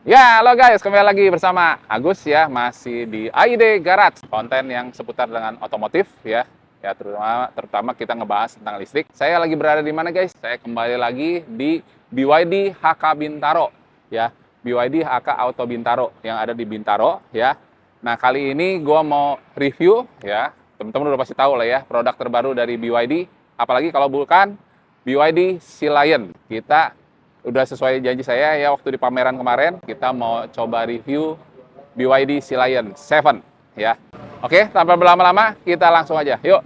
Ya, halo guys, kembali lagi bersama Agus ya, masih di AID Garage, konten yang seputar dengan otomotif ya. Ya, terutama kita ngebahas tentang listrik. Saya lagi berada di mana guys? Saya kembali lagi di BYD HK Bintaro ya. BYD HK Auto Bintaro yang ada di Bintaro ya. Nah, kali ini gua mau review ya. Teman-teman udah pasti tahu lah ya, produk terbaru dari BYD, apalagi kalau bukan BYD Sea Lion. Kita udah sesuai janji saya ya waktu di pameran kemarin, kita mau coba review BYD Sea Lion 7 ya. Oke, tanpa berlama-lama kita langsung aja. Yuk.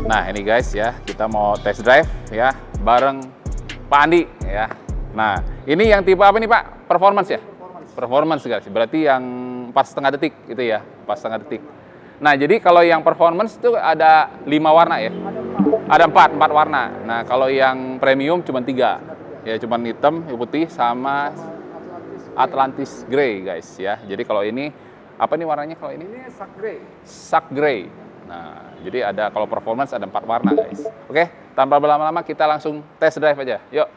Nah ini guys ya, kita mau test drive ya bareng Pak Andi ya. Nah ini yang tipe apa nih Pak? Performance ya? Performance guys, berarti yang 4,5 detik gitu ya, 4,5 detik. Nah jadi kalau yang performance itu ada 5 warna ya? Ada 4 warna. Nah kalau yang premium cuma 3 ya, cuma hitam, putih sama Atlantis Grey guys ya. Jadi kalau ini apa nih warnanya kalau ini? Ini Sak Grey. Sak Grey. Nah, jadi ada kalau performance ada 4 warna guys. Oke, tanpa berlama-lama kita langsung test drive aja. Yuk.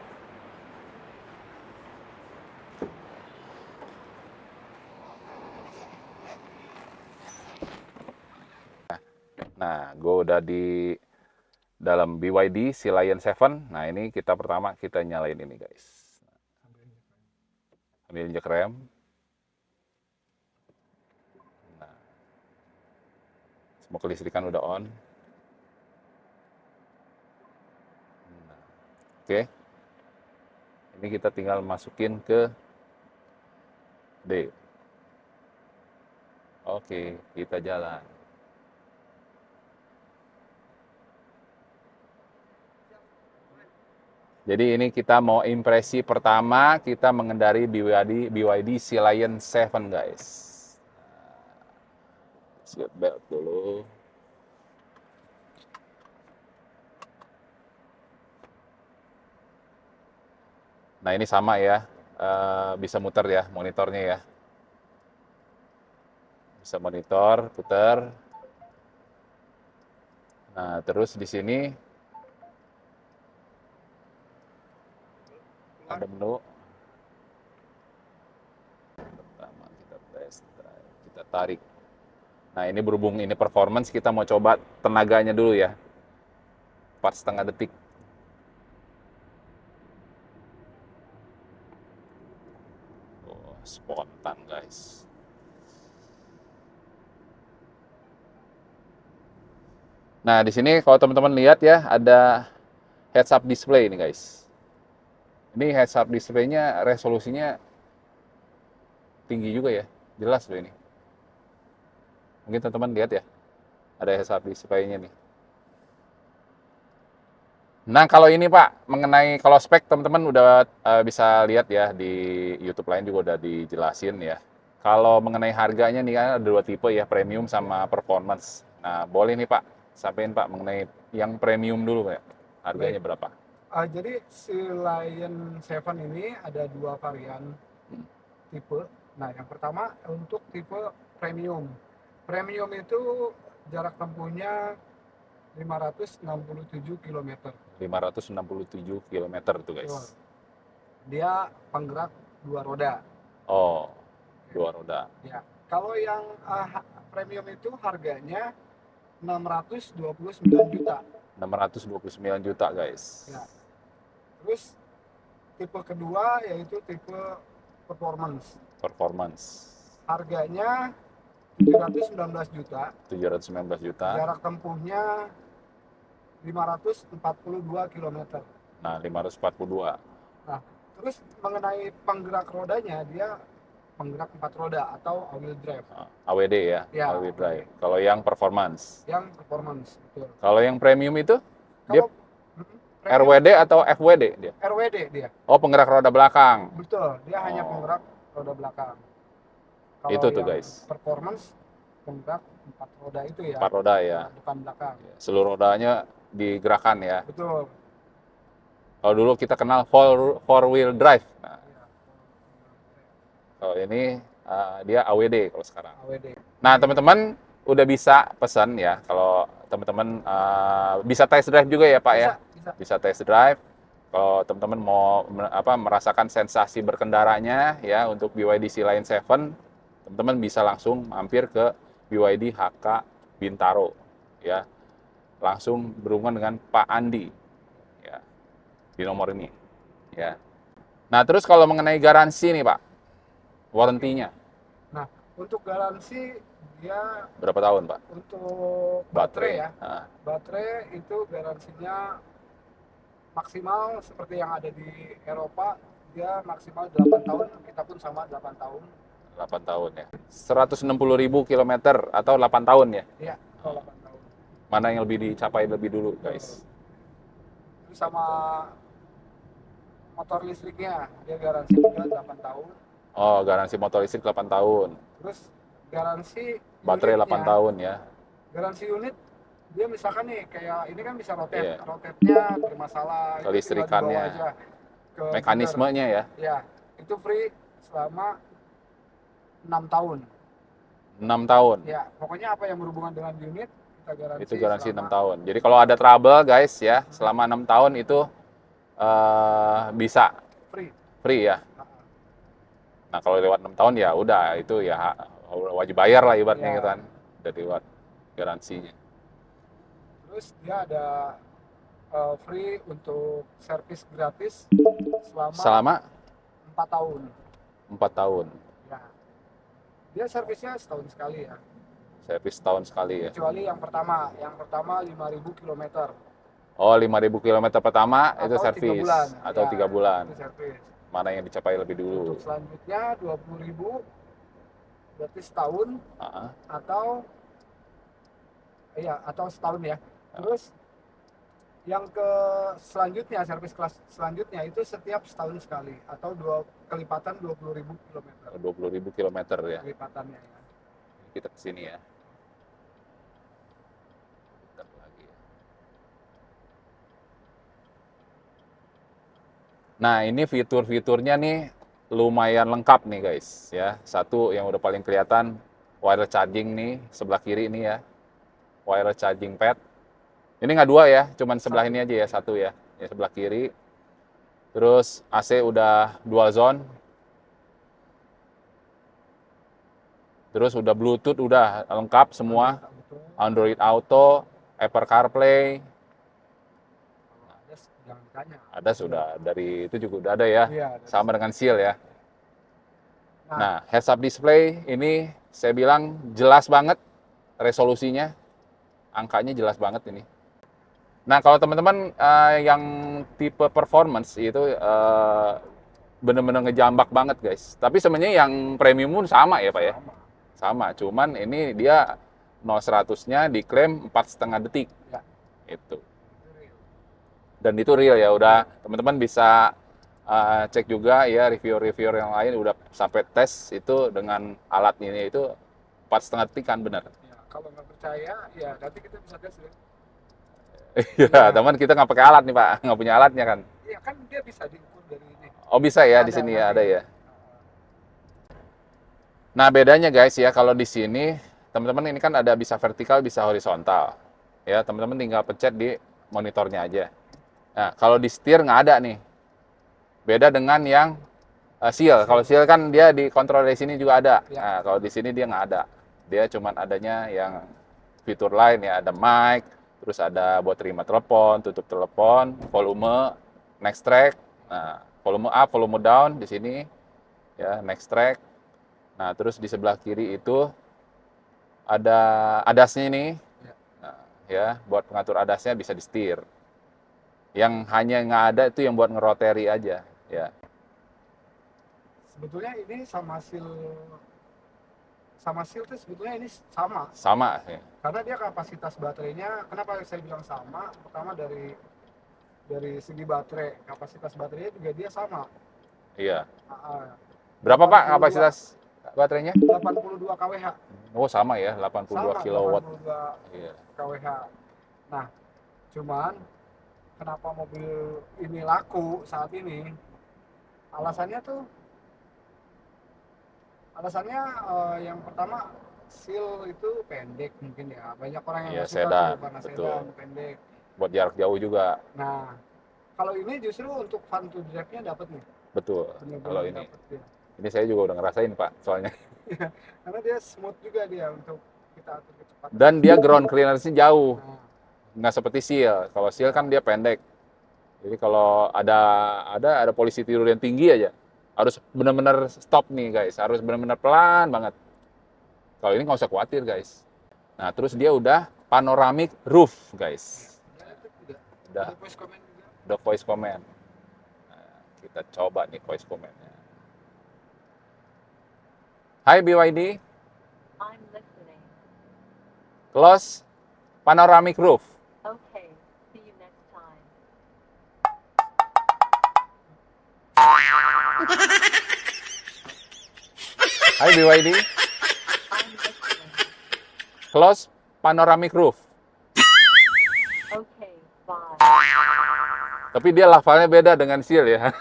Nah, gue udah di dalam BYD Sea Lion 7. Nah, ini kita pertama kita nyalain ini guys. Ambil injek rem. Semua kelistrikan udah on. Oke. Ini kita tinggal masukin ke D. Oke, kita jalan. Jadi ini kita mau impresi pertama kita mengendari BYD Sea Lion 7 guys. Seat belt dulu. Nah ini sama ya, bisa muter ya monitornya ya. Bisa monitor, putar. Nah terus di sini ada menu. Pertama kita tes drive, kita tarik. Nah ini berhubung ini performance, kita mau coba tenaganya dulu ya. 4,5 detik. Oh, spontan guys. Nah, di sini kalau teman-teman lihat ya, ada heads up display ini guys. Ini heads up display-nya resolusinya tinggi juga ya, jelas loh ini. Mungkin teman-teman lihat ya, ada heads up display-nya nih. Nah, kalau ini Pak, mengenai kalau spek teman-teman udah bisa lihat ya di YouTube lain juga udah dijelasin ya. Kalau mengenai harganya nih kan ada dua tipe ya, premium sama performance. Nah, boleh nih Pak, sampaikan Pak mengenai yang premium dulu Pak. Harganya Baik. berapa? Jadi si Lion 7 ini ada dua varian Hmm, tipe. Nah, yang pertama untuk tipe premium. Premium itu jarak tempuhnya 567 km. 567 km tuh Betul. guys. Dia penggerak dua roda. Oh, Oke. dua roda. Ya. Kalau yang premium itu harganya 629 juta. 629 juta guys. Ya. Terus tipe kedua yaitu tipe performance. Performance. Harganya 719 juta. 719 juta. Jarak tempuhnya 542 km. Nah, 542. Nah, terus mengenai penggerak rodanya, dia penggerak 4 roda atau all-wheel drive. AWD ya, Ya, all-wheel drive. Kalau yang performance. Yang performance, betul. Kalau yang premium itu dia Kalau premium, RWD atau FWD dia? RWD dia. Oh, penggerak roda belakang. Betul, dia hanya Oh. penggerak roda belakang. Kalau Itu tuh, yang guys. performance penggerak 4 roda itu ya. 4 roda ya. Depan belakang. Seluruh rodanya digerakkan ya. Betul. Kalau dulu kita kenal four wheel drive. Nah, Iya. kalau ini dia AWD kalau sekarang. AWD. Nah, teman-teman udah bisa pesan ya. Kalau teman-teman bisa test drive juga ya, Pak ya. Bisa test drive. Kalau teman-teman mau merasakan sensasi berkendaranya ya untuk BYD Sea Lion 7, teman-teman bisa langsung mampir ke BYD HK Bintaro ya. Langsung berhubungan dengan Pak Andi ya di nomor ini ya. Nah, terus kalau mengenai garansi nih, Pak. Warrantinya Nah, untuk garansi dia berapa tahun, Pak? untuk baterai ya. Nah, Baterai itu garansinya maksimal seperti yang ada di Eropa, dia maksimal 8 tahun, kita pun sama 8 tahun. 8 tahun ya. 160.000 kilometer atau 8 tahun ya? Iya, 8 tahun. Mana yang lebih dicapai lebih dulu, guys? Terus sama motor listriknya, dia garansi juga 8 tahun. Oh, garansi motor listrik 8 tahun. Terus garansi Baterai unitnya, 8 tahun ya. Garansi unit, dia misalkan nih, kayak ini kan bisa rotate, Iya. rotate-nya bermasalah, itu tinggal Kelistrikannya. dibawa aja ke Mekanismenya ya. ya, itu free selama 6 tahun. 6 tahun. Ya, pokoknya apa yang berhubungan dengan unit kita garansi. Itu garansi 6 tahun. Jadi kalau ada trouble, guys ya, selama 6 tahun itu bisa free ya. Nah, kalau lewat 6 tahun ya udah itu ya wajib bayar lah ibaratnya Ya. gitu kan. Udah lewat garansinya. Terus dia ada free untuk servis gratis selama 4 tahun. 4 tahun. Ya. Dia servisnya setahun sekali ya. Servis setahun sekali ya. Kecuali yang pertama 5.000 km. Oh, 5.000 km pertama itu Atau 3 servis bulan. atau 3 bulan. Itu servis. Mana yang dicapai lebih dulu? Untuk selanjutnya 20.000 berarti setahun atau setahun ya. Terus yang ke selanjutnya, servis kelas selanjutnya itu setiap setahun sekali atau kelipatan 20.000 km. 20.000 km ya. Kelipatannya ya. Kita ke sini ya. Bentar lagi ya. Nah, ini fitur-fiturnya nih lumayan lengkap nih guys ya. Satu yang udah paling kelihatan wireless charging nih sebelah kiri ini ya. Wireless charging pad. Ini nggak dua ya, cuman sebelah ini aja ya, satu ya. Ya sebelah kiri. Terus AC udah dual zone. Terus udah Bluetooth udah lengkap semua. Android Auto, Apple CarPlay. Jangan ditanya. Ada sudah, dari itu juga udah ada ya. Iya, sama dengan Seal ya. Nah, heads up display ini saya bilang jelas banget resolusinya. Angkanya jelas banget ini. Nah, kalau teman-teman yang tipe performance itu bener-bener ngejambak banget guys. Tapi sebenarnya yang premium pun sama ya Pak ya? Sama, cuman ini dia 0-100-nya diklaim 4,5 detik. Ya. Itu. Dan itu real ya, udah teman-teman bisa cek juga ya, reviewer-reviewer yang lain udah sampai tes itu dengan alat ini itu 4,5 detik kan, benar. Ya, kalau nggak percaya, ya nanti kita bisa tes ya. Iya, teman kita nggak pakai alat nih Pak, nggak punya alatnya kan. Iya kan dia bisa diukur dari ini. Oh bisa ya, di Ada, sini ya, nanti. ada ya. Nah bedanya guys ya, kalau di sini teman-teman ini kan ada bisa vertikal, bisa horizontal. Ya teman-teman tinggal pencet di monitornya aja. Nah kalau di setir nggak ada nih. Beda dengan yang seal. Kalau seal kan dia dikontrol dari sini juga ada. Ya. Nah kalau di sini dia nggak ada. Dia cuman adanya yang fitur lain ya, ada mic, terus ada buat terima telepon, tutup telepon, volume, next track. Nah, volume up, volume down di sini ya, next track. Nah, terus di sebelah kiri itu ada adasnya ini. Ya. Nah, ya, buat pengatur adasnya bisa di setir. Yang hanya nggak ada itu yang buat ngeroteri aja, ya. Sebetulnya ini sama seal tuh sebetulnya ini sama. Sama ya. Karena dia kapasitas baterainya, kenapa saya bilang sama? Pertama dari segi baterai, kapasitas baterainya juga dia sama. Iya. Ah, Berapa Pak 82. kapasitas baterainya? 82 kWh. Oh, sama ya, 82 Sama, kilowatt. 82 Iya. kWh. Nah, cuman kenapa mobil ini laku saat ini? Alasannya yang pertama seal itu pendek mungkin ya. Banyak orang yang Iya, nggak suka sedan, tuh karena betul. sedan pendek. Buat jarak jauh juga, Nah, kalau ini justru untuk fun to drive-nya dapat nih. betul. Bener-bener Kalau ini. dapet dia. Ini saya juga udah ngerasain Pak, soalnya. Karena dia smooth juga dia untuk kita atur kecepatan. Dan dia ground clearance-nya jauh. Nah, Nggak seperti seal. Kalau seal kan dia pendek. Jadi kalau ada polisi tidur yang tinggi aja, harus benar-benar stop nih guys, harus benar-benar pelan banget. Kalau ini nggak usah khawatir guys. Nah terus dia udah panoramic roof guys. ya itu juga. Udah, Ada voice command juga. udah voice command. Nah, kita coba nih voice command-nya. Hai BYD, I'm listening. close panoramic roof. Okay, see you next time. Hai BYD, I'm listening. close panoramic roof. Okay, bye. Tapi dia lafalnya beda dengan seal ya.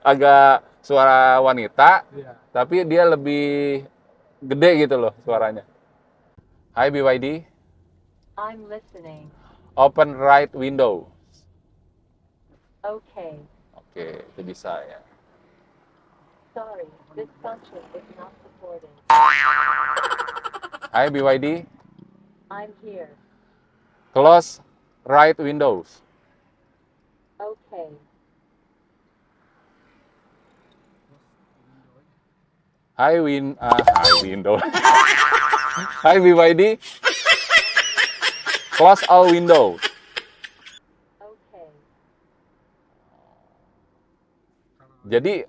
Agak suara wanita, Iya. tapi dia lebih gede gitu loh suaranya. Hai BYD, I'm listening. open right window. Okay, Oke, itu bisa ya. sorry, this function is not supported. Hai BYD, I'm here. close right windows. Okay, Hai window. Hai BYD, close all window. okay, Jadi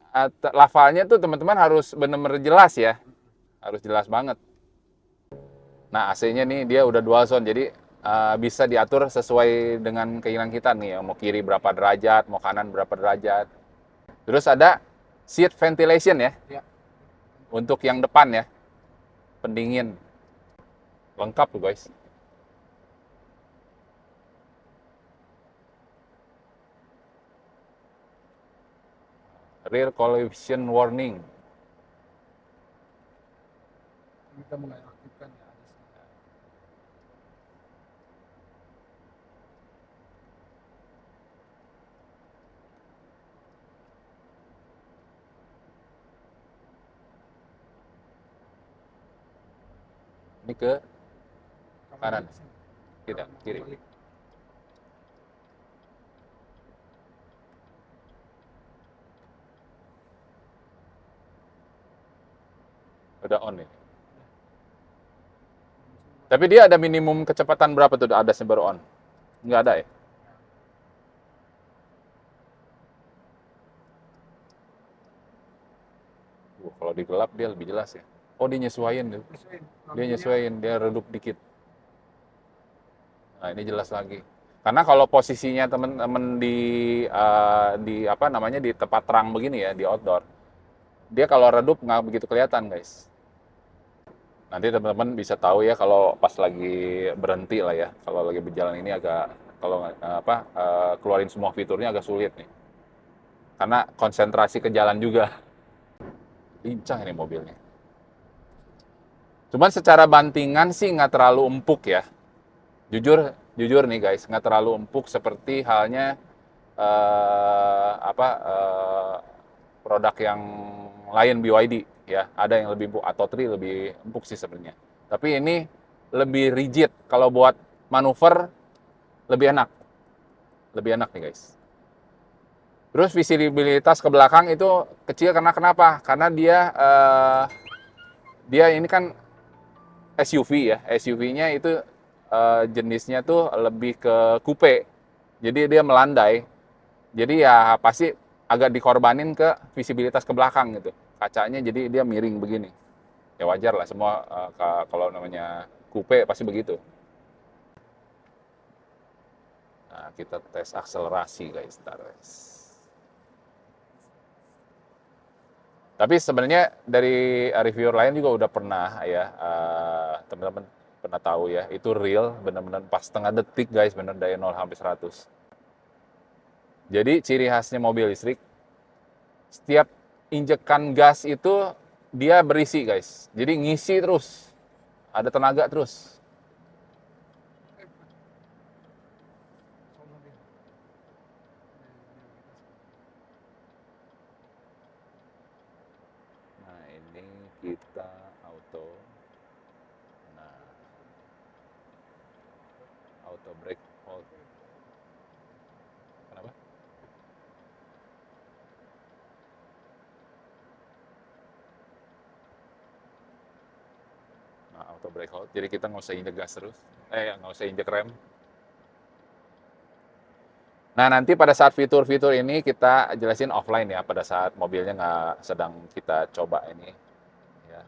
lafalnya tuh teman-teman harus benar-benar jelas ya. Harus jelas banget. Nah, AC-nya nih dia udah dual zone, jadi bisa diatur sesuai dengan keinginan kita nih, ya. Mau kiri berapa derajat, mau kanan berapa derajat. Terus ada seat ventilation ya, Ya. untuk yang depan ya, pendingin. Lengkap tuh guys. Rear collision warning. Kita mulai aktifkan ya. Ini ke Kamu kanan. di sini. Tidak, Kamu kiri. balik. Udah on nih. Tapi dia ada minimum kecepatan berapa tuh adasnya baru on? Nggak ada ya? Kalau di gelap dia lebih jelas ya. Oh dia nyesuaiin tuh. Nyesuaiin. Dia nyesuaiin, dia redup dikit. Nah, ini jelas lagi. Karena kalau posisinya teman-teman di apa namanya di tempat terang begini ya, di outdoor, dia kalau redup nggak begitu kelihatan, guys. Nanti teman-teman bisa tahu ya kalau pas lagi berhenti lah ya, kalau lagi berjalan ini agak kalau keluarin semua fiturnya agak sulit nih. Karena konsentrasi ke jalan juga. Lincah ini mobilnya. Cuman secara bantingan sih nggak terlalu empuk ya. Jujur, jujur nih guys, nggak terlalu empuk seperti halnya produk yang lain BYD ya. Ada yang lebih empuk atau lebih empuk sih sebenarnya. Tapi ini lebih rigid. Kalau buat manuver lebih enak. Lebih enak nih guys. Terus visibilitas ke belakang itu kecil karena kenapa? Karena dia ini kan SUV ya. SUV-nya itu jenisnya tuh lebih ke coupe. Jadi dia melandai. Jadi ya pasti agak dikorbanin ke visibilitas ke belakang gitu. Kacanya jadi dia miring begini. Ya wajar lah semua kalau namanya coupe pasti begitu. Nah, kita tes akselerasi guys, guys. Tapi sebenarnya dari reviewer lain juga udah pernah ya, teman-teman pernah tahu ya, itu real, benar-benar pas setengah detik guys, benar dari 0 sampai 100. Jadi ciri khasnya mobil listrik, setiap injekan gas itu dia berisi guys, jadi ngisi terus, ada tenaga terus. Nah ini kita auto, nah auto brake hold. Kenapa? Nah, auto brake hold. Jadi kita nggak usah injek gas terus. Nggak usah injek rem. Nah, nanti pada saat fitur-fitur ini kita jelasin offline ya, pada saat mobilnya nggak sedang kita coba ini. Ya.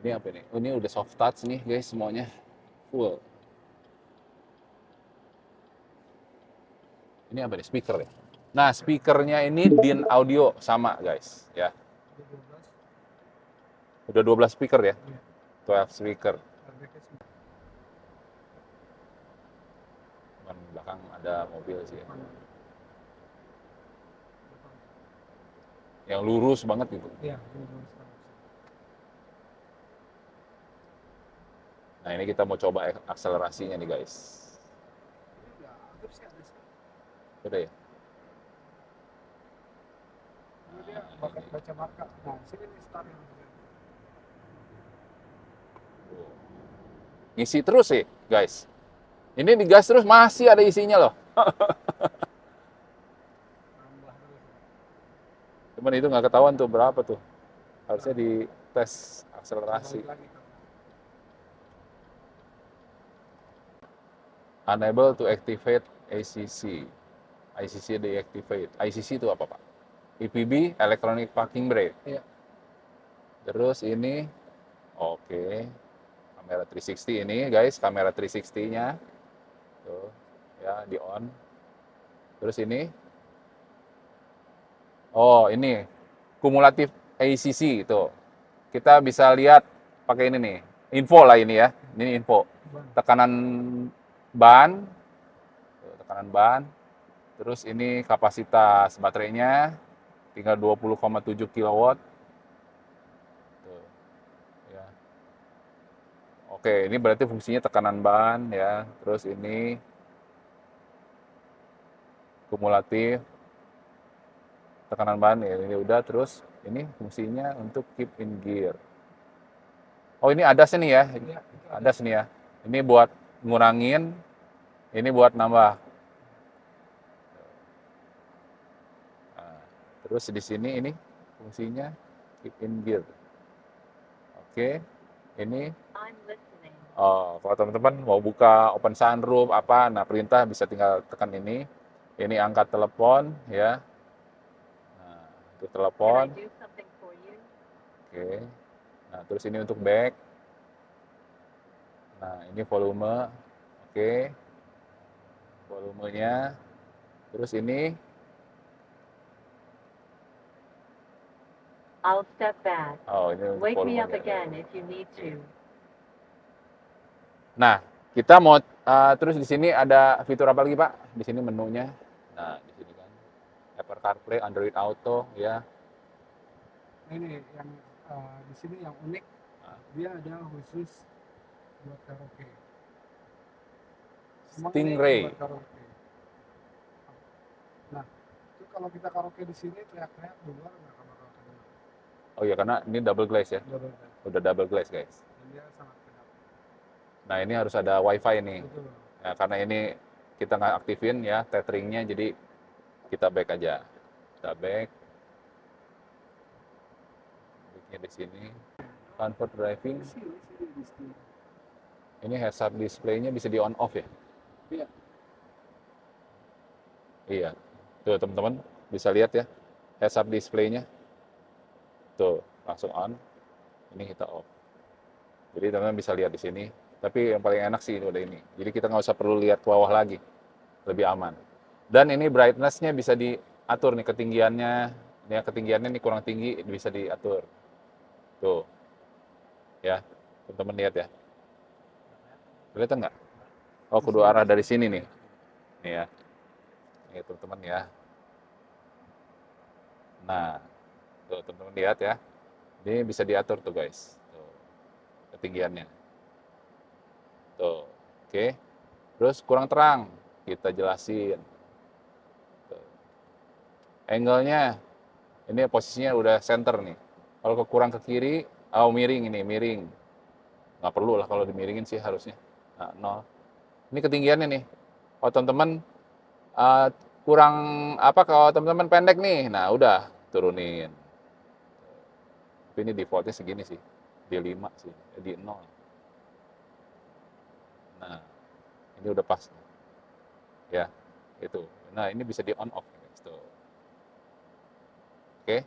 Ini apa ini? Ini udah soft touch nih guys semuanya. Full. Ini apa nih? Speaker ya? Nah, speakernya ini DIN audio sama guys. Ya. Udah 12 speaker ya? 12 speaker. Cuman belakang ada mobil sih ya. Yang lurus banget gitu. Iya. Nah, ini kita mau coba akselerasinya nih guys. Udah ya? Dia baca marka. Nah, sini nih start. Ngisi terus sih guys. Ini digas terus masih ada isinya loh. Cuman itu nggak ketahuan tuh berapa tuh. Harusnya di tes akselerasi. Unable to activate ACC. ICC deactivate. ICC itu apa Pak? EPB, Electronic Parking Brake. Iya. Terus ini, oke. Kamera 360 ini guys, kamera 360-nya. Tuh, ya di on. Terus ini, oh ini kumulatif ACC itu. Kita bisa lihat pakai ini nih, info lah ini ya. Ini info. Tekanan ban, terus ini kapasitas baterainya tinggal 20,7 kW. Tuh, ya. Oke, ini berarti fungsinya tekanan ban ya. Terus ini kumulatif tekanan ban ya, ini udah. Terus ini fungsinya untuk keep in gear. Oh, ini ADAS nih ya. ADAS nih ya. Ini buat ngurangin, ini buat nambah. Nah, terus di sini ini fungsinya keep in gear. Oke, ini. Oh, kalau teman-teman mau buka open sunroof apa, nah perintah bisa tinggal tekan ini. Ini angkat telepon ya. Nah, untuk telepon. Oke. Nah, terus ini untuk back. Nah, ini volume. Oke. Volumenya. Terus ini. I'll step back. Oh, ini Wake me up volumenya. again if you need to. Nah, kita mau terus di sini ada fitur apa lagi, Pak? Di sini menunya. Nah, di sini kan Apple CarPlay, Android Auto, ya. Nah, ini yang di sini yang unik, dia ada khusus buat karaoke. Semua ini Stingray. buat karaoke. Nah, itu kalau kita karaoke di sini teriak-teriak di luar nggak akan bakal kedengar. Oh iya, karena ini double glass ya. Double bass. Udah double glass, guys. Dan dia sangat kedap. Nah, ini harus ada WiFi nih. Betul. Ya, karena ini kita nggak aktifin ya tetheringnya, jadi kita back aja. Kita back. Backnya di sini. Comfort driving. Di sini di sini. Ini heads up display-nya bisa di on off ya? Iya. Iya. Tuh teman-teman bisa lihat ya heads up display-nya. Tuh langsung on. Ini kita off. Jadi teman-teman bisa lihat di sini. Tapi yang paling enak sih udah ini. Jadi kita nggak usah perlu lihat ke bawah lagi. Lebih aman. Dan ini brightness-nya bisa diatur nih ketinggiannya. Ini ketinggiannya nih kurang tinggi bisa diatur. Tuh. Ya. Teman-teman lihat ya. Kelihatan nggak? Oh, kedua arah dari sini nih. Nih ya. Nih teman-teman ya. Nah, tuh teman-teman lihat ya. Ini bisa diatur tuh guys. Tuh. Ketinggiannya. Tuh. Oke. Terus kurang terang. Kita jelasin. Tuh. Angle-nya. Ini posisinya udah center nih. Kalau kurang ke kiri, miring ini, miring. Nggak perlu lah kalau dimiringin sih harusnya. Nah, 0. Ini ketinggiannya nih. Kalau teman-teman kurang kalau teman-teman pendek nih, nah udah turunin. Tapi ini defaultnya segini sih, di 5 sih, di 0. Nah, ini udah pas. Ya, itu. Nah, ini bisa di on off guys. Tuh. Oke.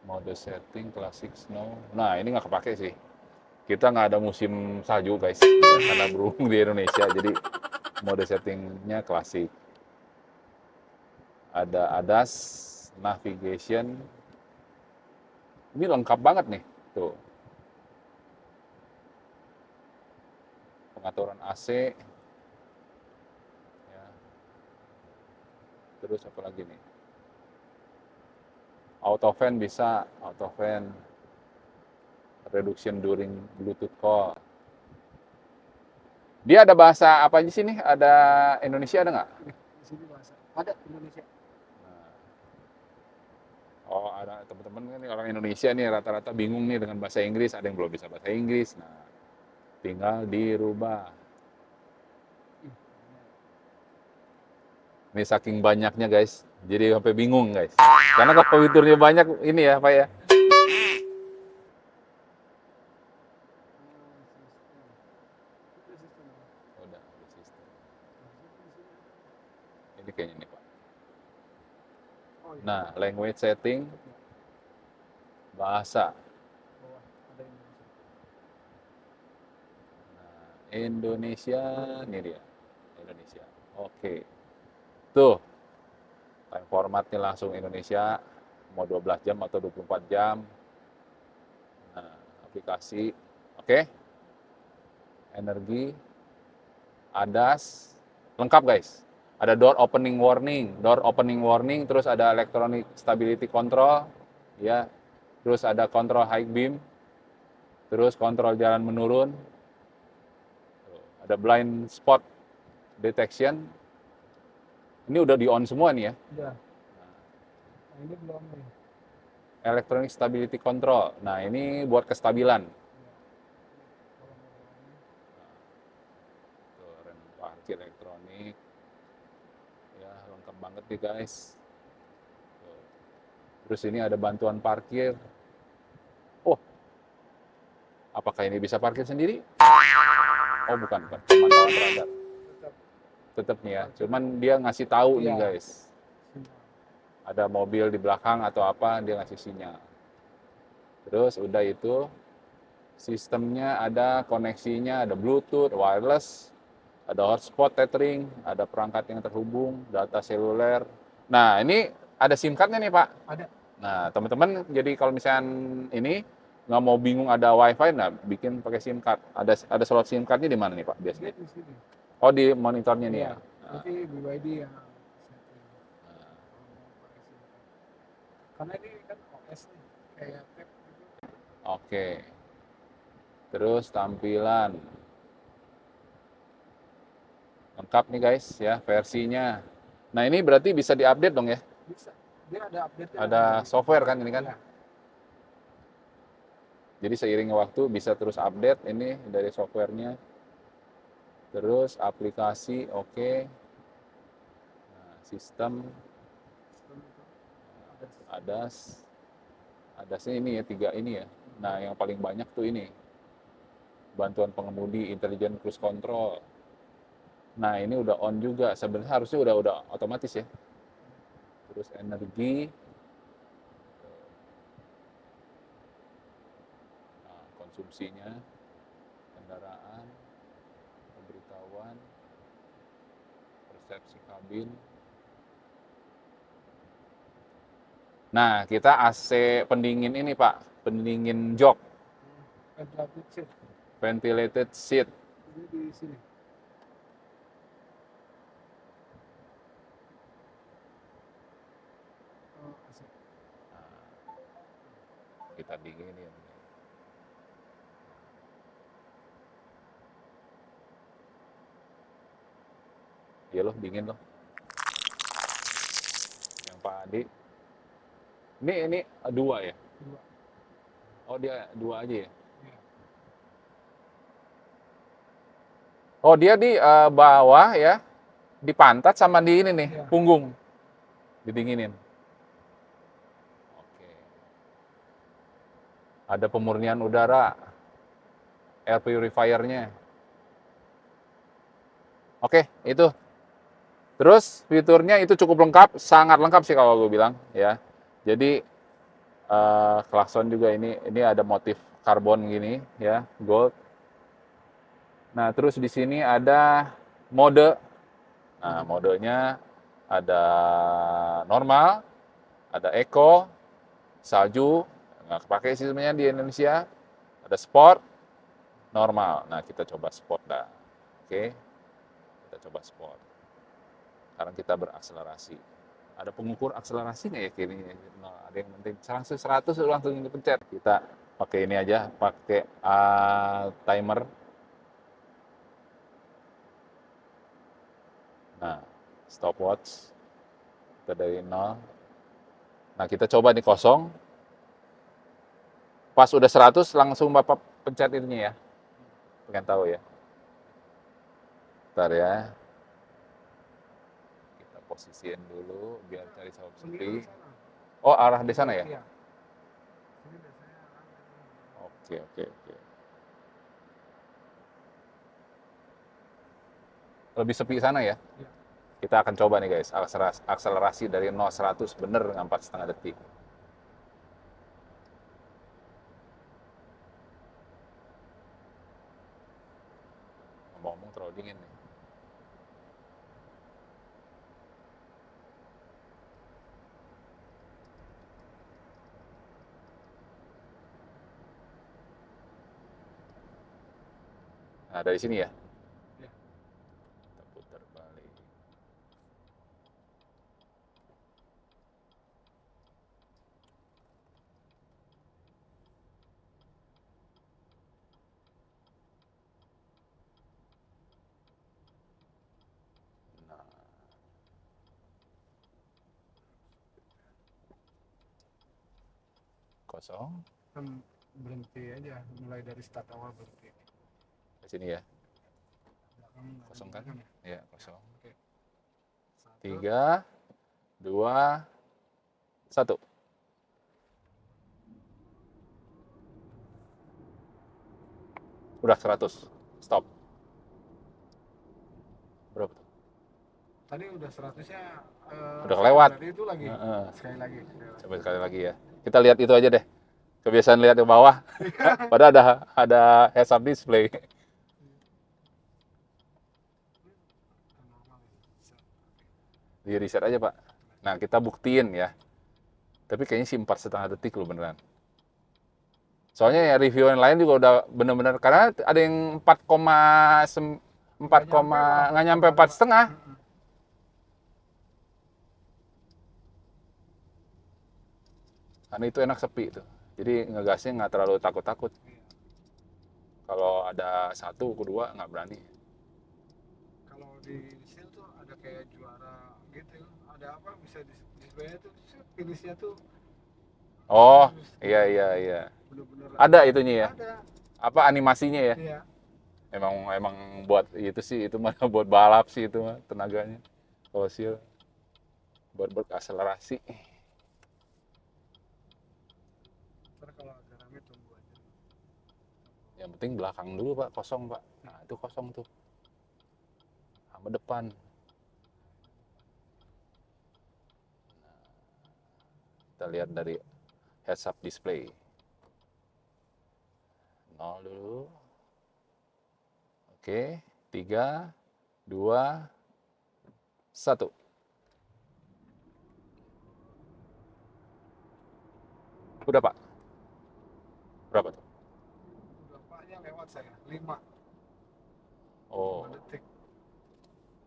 Mode setting classic snow. Nah, ini nggak kepake sih. Kita nggak ada musim salju guys, ya, karena berhubung di Indonesia, jadi mode settingnya klasik. Ada ADAS, navigation. Ini lengkap banget nih, tuh. Pengaturan AC. Ya. Terus apa lagi nih? Auto fan bisa, auto fan. Reduction during Bluetooth call. Dia ada bahasa apa aja sih nih? Ada Indonesia ada nggak? Di sini bahasa. Ada Indonesia. Oh, ada teman-teman kan nih orang Indonesia nih rata-rata bingung nih dengan bahasa Inggris, ada yang belum bisa bahasa Inggris. Nah, tinggal dirubah. Ini saking banyaknya guys, jadi sampai bingung guys. Karena kalau fiturnya banyak ini ya Pak ya. Udah sistem. Ini kayaknya nih Pak. Oh, iya. Nah, language setting, bahasa. Bawah ada Indonesia. Nah, Indonesia, ini dia. Indonesia. Oke. Tuh. Time formatnya langsung Indonesia. Mau 12 jam atau 24 jam. Nah, aplikasi. Oke. Energi. ADAS. Lengkap guys. Ada door opening warning, terus ada electronic stability control, ya. Terus ada control high beam. Terus kontrol jalan menurun. Ada blind spot detection. Ini udah di on semua nih ya. Udah. Nah, ini belum nih. Electronic stability control. Nah, ini buat kestabilan. Tuh, rem parkir elektronik. Ya, lengkap banget nih guys. Tuh. Terus ini ada bantuan parkir. Oh, apakah ini bisa parkir sendiri? Oh, bukan. Pemantauan radar. Tetap nih ya. Cuman dia ngasih tahu nih Iya. guys. Ada mobil di belakang atau apa, dia ngasih sinyal. Terus udah itu sistemnya ada koneksinya, ada Bluetooth, wireless, ada hotspot tethering, ada perangkat yang terhubung, data seluler. Nah, ini ada SIM card-nya nih, Pak. Ada. Nah, teman-teman jadi kalau misalnya ini nggak mau bingung ada WiFi, nah bikin pakai SIM card. Ada slot SIM card-nya di mana nih, Pak, biasanya? Di sini. Oh, di monitornya nih Iya. ya. Nah, Nanti BYD yang karena ini kan OS nih, kayak tab gitu. oke. Terus tampilan lengkap nih guys ya versinya. Nah, ini berarti bisa diupdate dong ya? Bisa. Dia ada update-nya. Ada software kan ini kan? Iya. Jadi seiring waktu bisa terus update ini dari softwarenya. Terus aplikasi oke. Nah, sistem ada sih ini ya, 3 ini ya. Nah, yang paling banyak tuh ini. Bantuan pengemudi, intelligent cruise control. Nah, ini udah on juga. Sebenarnya harusnya udah otomatis ya. Terus energi. Nah, konsumsinya, kendaraan, pemberitahuan, persepsi kabin. Nah, kita AC pendingin ini, Pak. Pendingin jok. Ventilated seat. Ventilated seat. Ini di sini. Oh, AC. Kita dinginin. Iya loh, dingin loh. Yang Pak Adi. Ini 2 ya? Dua. Oh, dia 2 aja ya? Iya. Oh, dia di bawah ya. Di pantat sama di ini nih, Iya. punggung. Didinginin. Oke. Ada pemurnian udara. Air purifier-nya. Oke, itu. Terus fiturnya itu cukup lengkap, sangat lengkap sih kalau gue bilang ya. Jadi klakson juga ini ada motif karbon gini ya, gold. Nah, terus di sini ada mode. Nah, modenya ada normal, ada eco, salju, nggak kepake sih sebenarnya di Indonesia. Ada sport, normal. Nah, kita coba sport dah. Oke, kita coba sport. Sekarang kita berakselerasi. Ada pengukur akselerasi nggak ya kini? Nah, ada yang penting 100 langsung dipencet. Kita pakai ini aja, pakai timer. Nah, stopwatch. Kita dari 0. Nah, kita coba nih kosong. Pas udah 100 langsung Bapak pencet ininya ya. Pengen tahu ya. Bentar ya. Kita posisiin dulu biar cari sound sepi. Oh, arah di sana ya? Iya. Ini biasanya Oke. Lebih sepi sana ya? Iya. Kita akan coba nih guys, akselerasi dari 0-100 bener dengan 4,5 detik. Ngomong-ngomong terlalu dingin nih. Nah, dari sini ya? Iya. Kita putar balik. Nah, kosong. kan berhenti aja, mulai dari start awal berhenti. Di sini ya? Belakang nggak ada Kosong kan? gerakan ya. Iya, kosong. Oke. 3, 2, 1. Udah 100. Stop. Berapa tuh? Tadi udah 100-nya Udah kelewat. Tadi itu lagi. Heeh. Sekali lagi. Coba sekali lagi ya. Kita lihat itu aja deh. Kebiasaan lihat ke bawah. Padahal ada heads up display. Di reset aja Pak. Nah kita buktiin ya. Tapi kayaknya sih 4,5 detik loh beneran. Soalnya ya review yang lain juga udah bener-bener, karena ada yang 4, nggak nyampe 4,5. Karena itu enak sepi tuh. Jadi ngegasnya nggak terlalu takut-takut. Kalau ada 1, kedua nggak berani. Kalau di seal tuh ada kayak juara gitu, ada apa bisa display tuh finishnya tuh. Oh, iya. Bener-bener Ada itunya ya? Ada. Apa animasinya ya? Iya. Emang buat itu sih, itu mah buat balap sih itu mah tenaganya. Kalau seal buat berakselerasi. Ntar kalau ada rame tunggu aja. Yang penting belakang dulu Pak, kosong Pak. Nah itu kosong tuh. Sama depan. Kita lihat dari heads up display. 0 dulu. Oke, 3, 2, 1. Udah Pak. Berapa tuh? Berapanya lewat saya? 5 Oh, detik.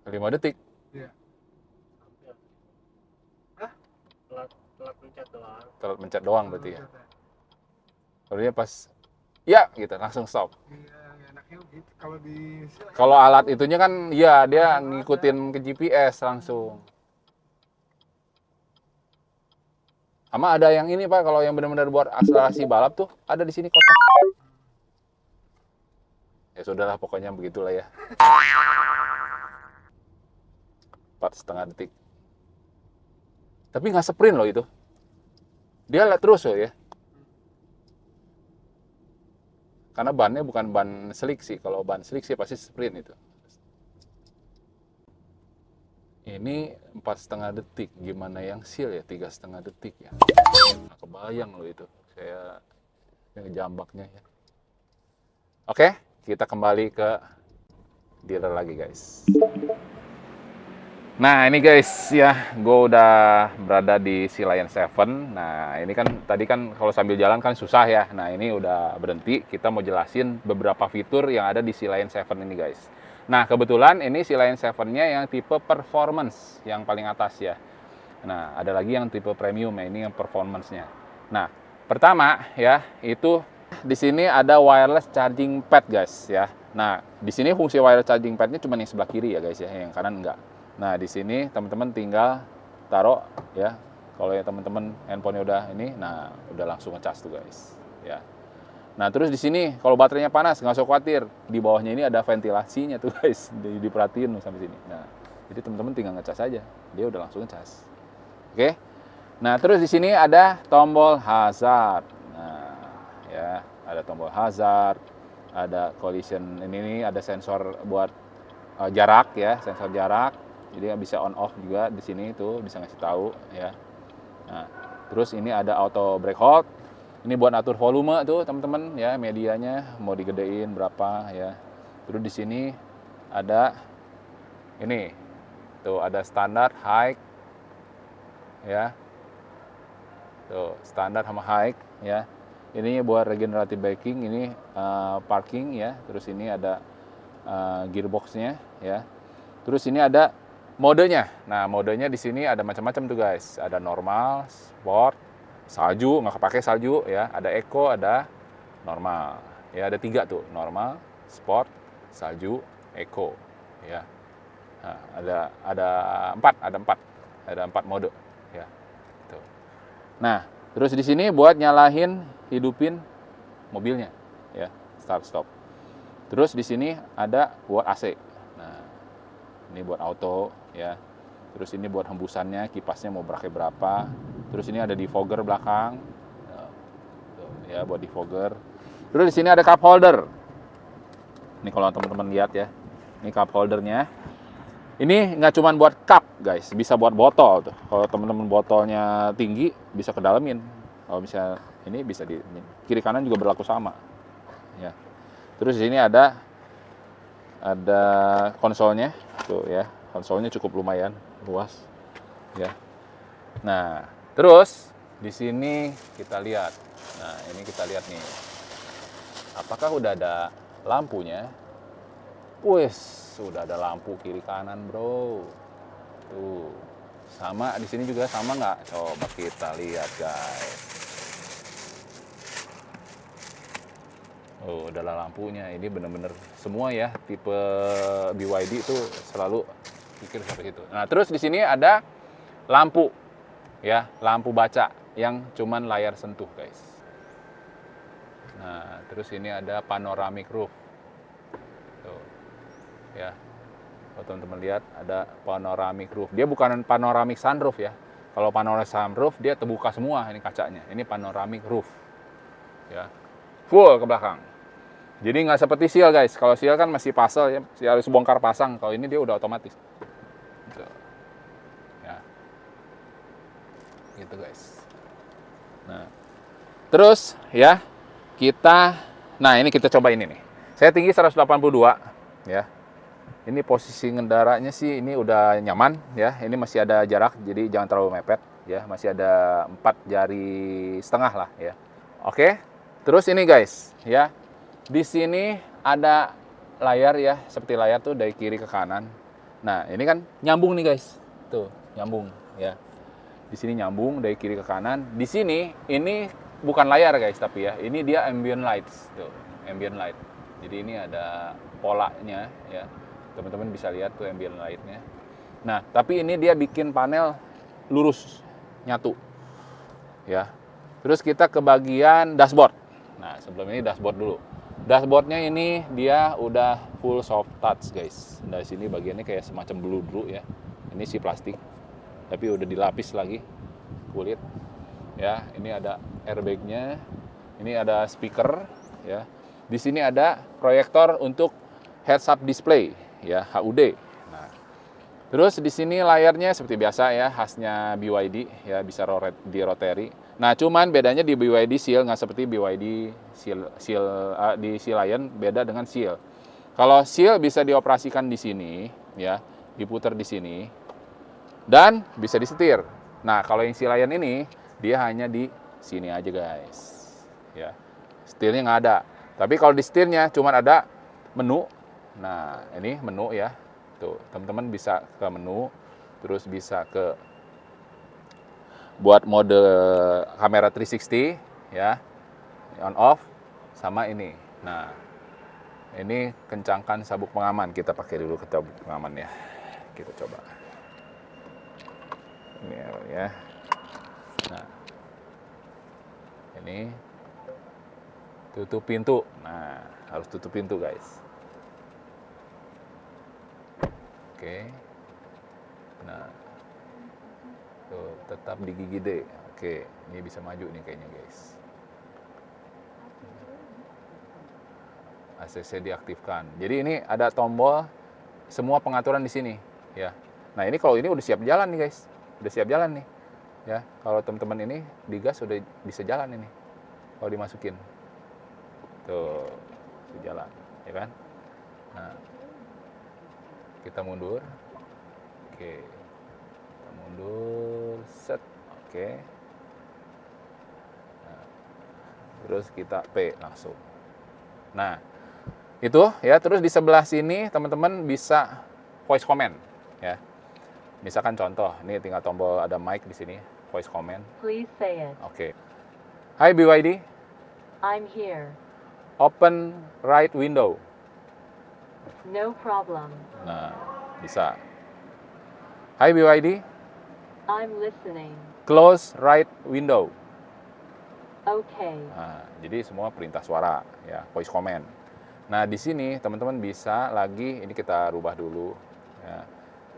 5 detik. Iya. Telat pencet doang. Telat mencet doang berarti ya. Iya, Kalau dia pas, ya gitu, langsung stop. enaknya gitu. Kalau di seal, Kalau alat itunya kan, ya dia ngikutin ke GPS langsung. Sama ada yang ini Pak, kalau yang benar-benar buat akselerasi balap tuh, ada di sini kotak. Ya sudahlah, pokoknya begitulah ya. 4,5 detik. Tapi nggak sprint loh itu. Dia lihat terus loh ya. Karena bannya bukan ban slick sih. Kalau ban slick sih pasti sprint itu. Ini 4,5 detik. Gimana yang seal ya? 3,5 detik ya. Nggak kebayang loh itu. Saya yang jambaknya ya. Oke, kita kembali ke dealer lagi guys. Nah ini guys ya, gue udah berada di Sea Lion 7. Nah ini kan tadi kan kalau sambil jalan kan susah ya. Nah ini udah berhenti, kita mau jelasin beberapa fitur yang ada di Sea Lion 7 ini guys. Nah kebetulan ini Sea Lion 7-nya yang tipe performance, yang paling atas ya. Nah ada lagi yang tipe premium ya, ini yang performance-nya. Nah pertama ya, itu di sini ada wireless charging pad guys ya. Nah di sini fungsi wireless charging pad-nya cuma yang sebelah kiri ya guys ya, yang kanan enggak. Nah, di sini teman-teman tinggal taruh ya. Kalau ya teman-teman handphonenya udah ini, nah udah langsung ngecas tuh guys, ya. Nah, terus di sini kalau baterainya panas nggak usah khawatir. Di bawahnya ini ada ventilasinya tuh guys, diperhatiin sampai sini. Nah, jadi teman-teman tinggal ngecas aja, dia udah langsung ngecas. Oke. Nah, terus di sini ada tombol hazard. Nah, ya, ada tombol hazard, ada collision ini ada sensor buat jarak ya, sensor jarak. Jadi bisa on off juga di sini tuh bisa ngasih tahu ya. Nah, terus ini ada auto brake hold. Ini buat atur volume tuh teman-teman ya, medianya mau digedein berapa ya. Terus di sini ada ini tuh ada standar, high ya. Tuh standar sama high ya. Ini buat regenerative braking, ini parking ya. Terus ini ada gearboxnya ya. Terus ini ada modenya. Nah, modenya di sini ada macam-macam tuh guys. Ada normal, sport, salju, nggak kepake salju ya. Ada eco, ada normal. Ya, ada 3 tuh, normal, sport, salju, eco ya. Nah, ada 4 mode ya. Tuh. Nah, terus di sini buat nyalahin, hidupin mobilnya ya, start stop. Terus di sini ada buat AC. Nah, ini buat auto ya. Terus ini buat hembusannya, kipasnya mau pakai berapa. Terus ini ada defogger belakang. Ya, buat defogger. Terus di sini ada cup holder. Ini kalau teman-teman lihat ya. Ini cup holdernya. Ini nggak cuma buat cup, guys. Bisa buat botol tuh. Kalau teman-teman botolnya tinggi, bisa kedalamin. Kalau misalnya ini bisa di kiri kanan juga berlaku sama. Ya. Terus di sini ada konsolnya, tuh ya. Konsolnya cukup lumayan luas, ya. Nah, terus di sini kita lihat. Nah, ini kita lihat nih. Apakah udah ada lampunya? Wes, sudah ada lampu kiri kanan, bro. Tuh, sama di sini juga sama nggak? Coba kita lihat, guys. Oh, udah ada lampunya. Ini bener-bener semua ya tipe BYD itu selalu pikir sampai situ. Nah, terus di sini ada lampu, ya, lampu baca yang cuman layar sentuh, guys. Nah, terus ini ada panoramic roof. Tuh, ya. Kalau teman-teman lihat ada panoramic roof. Dia bukan panoramic sunroof ya. Kalau panoramic sunroof dia terbuka semua ini kacanya. Ini panoramic roof. Ya. Full ke belakang. Jadi nggak seperti seal, guys. Kalau seal kan masih pasang ya, harus bongkar pasang. Kalau ini dia udah otomatis. Gitu. Ya. Gitu, guys. Nah, terus ya nah ini kita coba ini nih. Saya tinggi 182 ya. Ini posisi ngendaranya sih ini udah nyaman ya. Ini masih ada jarak, jadi jangan terlalu mepet ya. Masih ada 4 jari setengah lah ya. Oke. Terus ini, guys, ya. Di sini ada layar ya, seperti layar tuh dari kiri ke kanan. Nah, ini kan nyambung nih, guys. Tuh, nyambung ya. Di sini nyambung dari kiri ke kanan. Di sini ini bukan layar, guys, tapi ya, ini dia ambient lights tuh, ambient light. Jadi ini ada polanya ya. Teman-teman bisa lihat tuh ambient light-nya. Nah, tapi ini dia bikin panel lurus nyatu. Ya. Terus kita ke bagian dashboard. Nah, sebelum ini dashboard dulu. Dashboardnya ini dia udah full soft touch, guys. Dari sini bagiannya kayak semacam bludru ya. Ini sih plastik, tapi udah dilapis lagi kulit. Ya, ini ada airbagnya. Ini ada speaker ya. Di sini ada proyektor untuk heads up display ya, HUD. Nah, terus di sini layarnya seperti biasa ya, khasnya BYD ya, bisa di rotary. Nah, cuman bedanya di BYD Seal nggak seperti BYD di Sea Lion, beda dengan Seal. Kalau Seal bisa dioperasikan di sini ya, diputar di sini dan bisa disetir. Nah, kalau yang Sea Lion ini dia hanya di sini aja, guys. Ya. Setirnya nggak ada. Tapi kalau di setirnya cuman ada menu. Nah, ini menu ya. Tuh, teman-teman bisa ke menu, terus bisa ke buat mode kamera 360 ya, on off sama ini. Nah, ini kencangkan sabuk pengaman. Kita pakai dulu ke sabuk pengaman ya. Kita coba. Ini ya. Nah, ini tutup pintu. Nah, harus tutup pintu, guys. Oke. Nah, tuh, tetap di gigi D. Oke, ini bisa maju nih kayaknya, guys. ACC diaktifkan. Jadi ini ada tombol semua pengaturan di sini, ya. Nah, ini kalau ini udah siap jalan nih, guys. Udah siap jalan nih. Ya, kalau teman-teman ini digas udah bisa jalan ini. Kalau dimasukin. Tuh, bisa jalan, ya kan? Nah, kita mundur. Oke. Kita mundur, set. Oke. Nah, terus kita P langsung. Nah, itu ya. Terus di sebelah sini teman-teman bisa voice command ya. Misalkan contoh, ini tinggal tombol ada mic di sini, voice command. Please say it. Oke. Hi BYD, I'm here. open right window. No problem. Nah, bisa. Hi BYD, I'm listening. close right window. Okay. Nah, jadi semua perintah suara ya, voice command. Nah, di sini teman-teman bisa lagi, ini kita rubah dulu ya.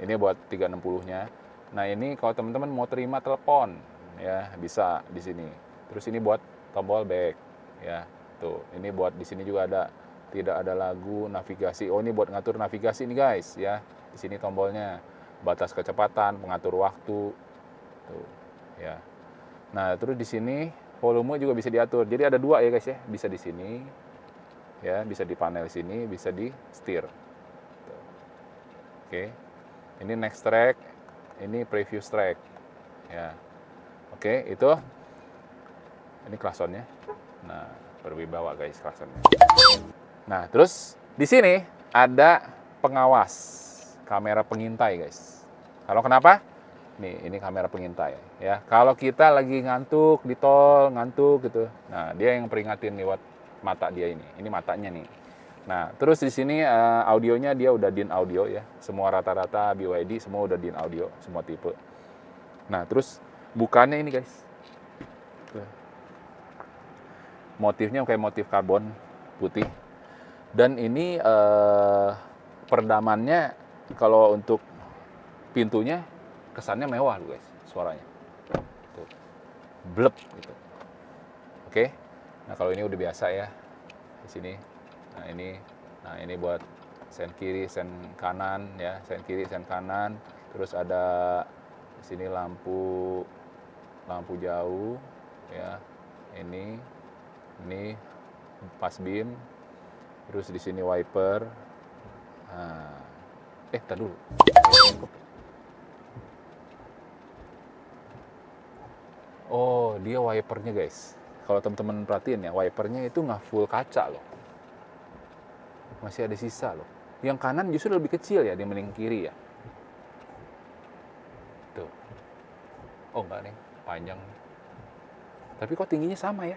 Ini buat 360-nya. Nah, ini kalau teman-teman mau terima telepon ya, bisa di sini. Terus ini buat tombol back ya. Tuh, ini buat di sini juga ada tidak ada lagu, navigasi. Oh, ini buat ngatur navigasi nih, guys ya. Di sini tombolnya batas kecepatan, pengatur waktu. Tuh, ya. Nah, terus di sini volume juga bisa diatur. Jadi ada dua ya guys ya, bisa di sini, ya, bisa di panel sini, bisa di setir. Oke, ini next track, ini previous track, ya. Oke, itu, ini klaksonnya. Nah, berwibawa guys klaksonnya. Nah, terus di sini ada pengawas, kamera pengintai guys. Kalau kenapa? Nih, ini kamera pengintai ya. Kalau kita lagi ngantuk di tol, ngantuk gitu. Nah, dia yang peringatin lewat mata dia ini. Ini matanya nih. Nah, terus di sini audionya dia udah din audio ya. Semua rata-rata BYD semua udah din audio, semua tipe. Nah, terus bukannya ini guys. Tuh. Motifnya kayak motif karbon putih. Dan ini perdamannya kalau untuk pintunya kesannya mewah loh guys, suaranya. Tuh. Blep gitu. Oke. Nah, kalau ini udah biasa ya. Di sini. Nah, ini buat sen kiri, sen kanan ya, sen kiri, sen kanan. Terus ada di sini lampu jauh ya. Ini pas beam. Terus di sini wiper. Nah, tar dulu. Oh, dia wipernya guys. Kalau teman-teman perhatiin ya, wipernya itu nggak full kaca loh. Masih ada sisa loh. Yang kanan justru lebih kecil ya dibanding kiri ya. Tuh. Oh enggak nih, panjang. Tapi kok tingginya sama ya?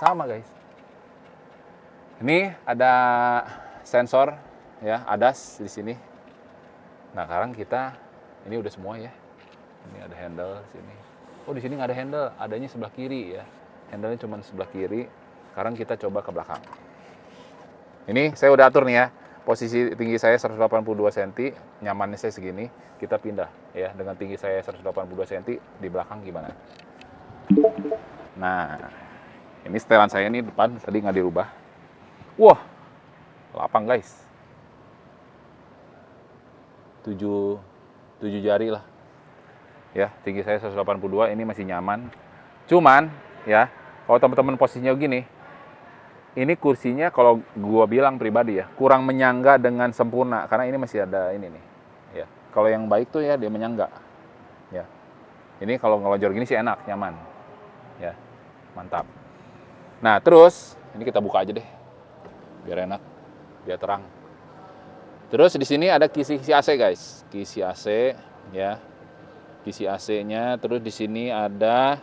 Sama guys. Ini ada sensor ya, ADAS di sini. Nah, sekarang kita ini udah semua ya. Ini ada handle di sini. Oh, di sini nggak ada handle, adanya sebelah kiri ya. Handle-nya cuma sebelah kiri. Sekarang kita coba ke belakang. Ini saya udah atur nih ya. Posisi tinggi saya 182 cm, nyamannya saya segini. Kita pindah ya, dengan tinggi saya 182 cm, di belakang gimana? Nah, ini setelan saya nih depan, tadi nggak dirubah. Wah, lapang guys. 7 jari lah. Ya, tinggi saya 182, ini masih nyaman. Cuman ya, kalau teman-teman posisinya gini, ini kursinya kalau gua bilang pribadi ya, kurang menyangga dengan sempurna karena ini masih ada ini nih. Ya, kalau yang baik tuh ya dia menyangga. Ya. Ini kalau ngelonjor gini sih enak, nyaman. Ya. Mantap. Nah, terus ini kita buka aja deh. Biar enak, biar terang. Terus di sini ada kisi AC guys, kisi AC ya. Kisi AC-nya, terus di sini ada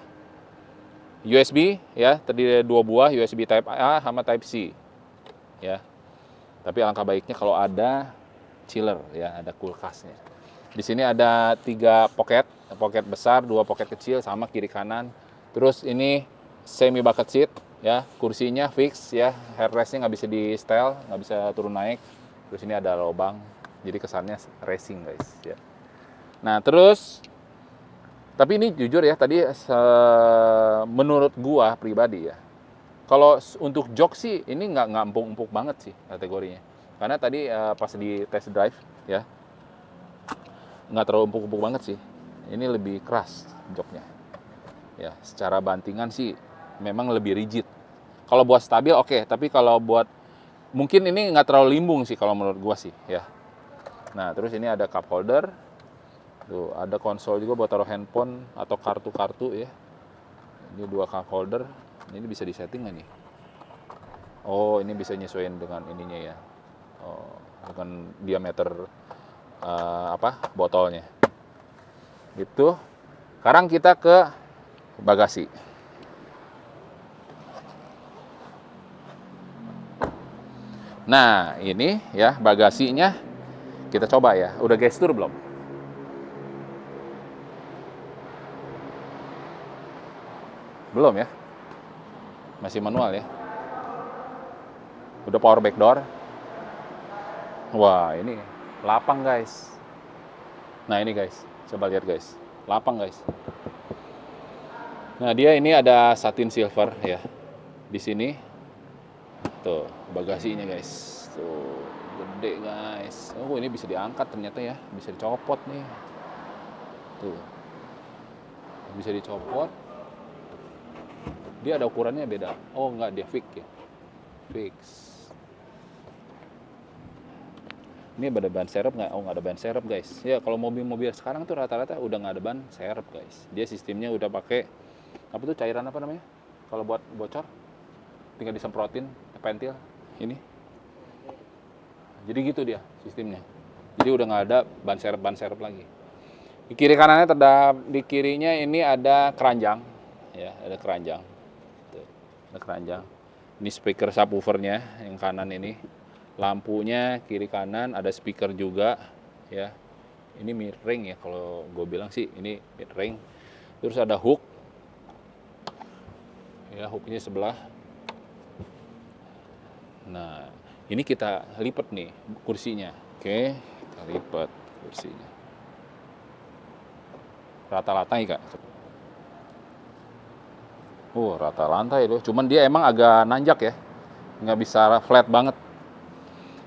USB ya, terdiri dari 2 buah USB Type A sama Type C ya. Tapi alangkah baiknya kalau ada chiller ya, ada kulkasnya. Di sini ada 3 pocket besar, 2 pocket kecil sama kiri kanan. Terus ini semi bucket seat ya, kursinya fix ya, headrestnya nggak bisa di setel, nggak bisa turun naik. Terus ini ada lubang, jadi kesannya racing guys ya. Nah, terus tapi ini jujur ya, tadi menurut gua pribadi ya, kalau untuk jok sih ini nggak empuk-empuk banget sih kategorinya. Karena tadi pas di test drive ya, nggak terlalu empuk-empuk banget sih. Ini lebih keras joknya. Ya, secara bantingan sih memang lebih rigid. Kalau buat stabil oke, tapi kalau buat mungkin ini nggak terlalu limbung sih kalau menurut gua sih ya. Nah, terus ini ada cup holder. Tuh, ada konsol juga buat taruh handphone atau kartu-kartu ya. Ini 2 cup holder. Ini bisa disetting nggak nih? Oh, ini bisa nyesuaiin dengan ininya ya. Oh, dengan diameter botolnya. Gitu. Sekarang kita ke bagasi. Nah, ini ya bagasinya kita coba ya. Udah gestur belum? Belum ya? Masih manual ya? Udah power back door. Wah, ini lapang guys. Nah, ini guys, coba lihat guys. Lapang guys. Nah, dia ini ada satin silver ya. Di sini. Tuh, bagasinya guys. Tuh, gede guys. Oh, ini bisa diangkat ternyata ya. Bisa dicopot nih. Tuh. Ini bisa dicopot. Dia ada ukurannya beda. Oh enggak, dia fix ya. Fix. Ini ada ban serep nggak? Oh nggak ada ban serep guys. Ya kalau mobil-mobil sekarang tuh rata-rata udah nggak ada ban serep guys. Dia sistemnya udah pakai apa tuh cairan apa namanya? Kalau buat bocor tinggal disemprotin pentil ini. Jadi gitu dia sistemnya. Jadi udah nggak ada ban serep lagi. Di kiri kanannya di kirinya ini ada keranjang, ya ada keranjang. Tuh, ada keranjang. Ini speaker subwoofernya yang kanan ini. Lampunya kiri kanan ada speaker juga, ya. Ini mid ring ya kalau gue bilang sih ini mid ring. Terus ada hook, ya hooknya sebelah. Nah ini kita lipat nih kursinya, oke kita lipat kursinya. Rata lantai kak. Rata lantai loh. Cuman dia emang agak nanjak ya, nggak bisa flat banget.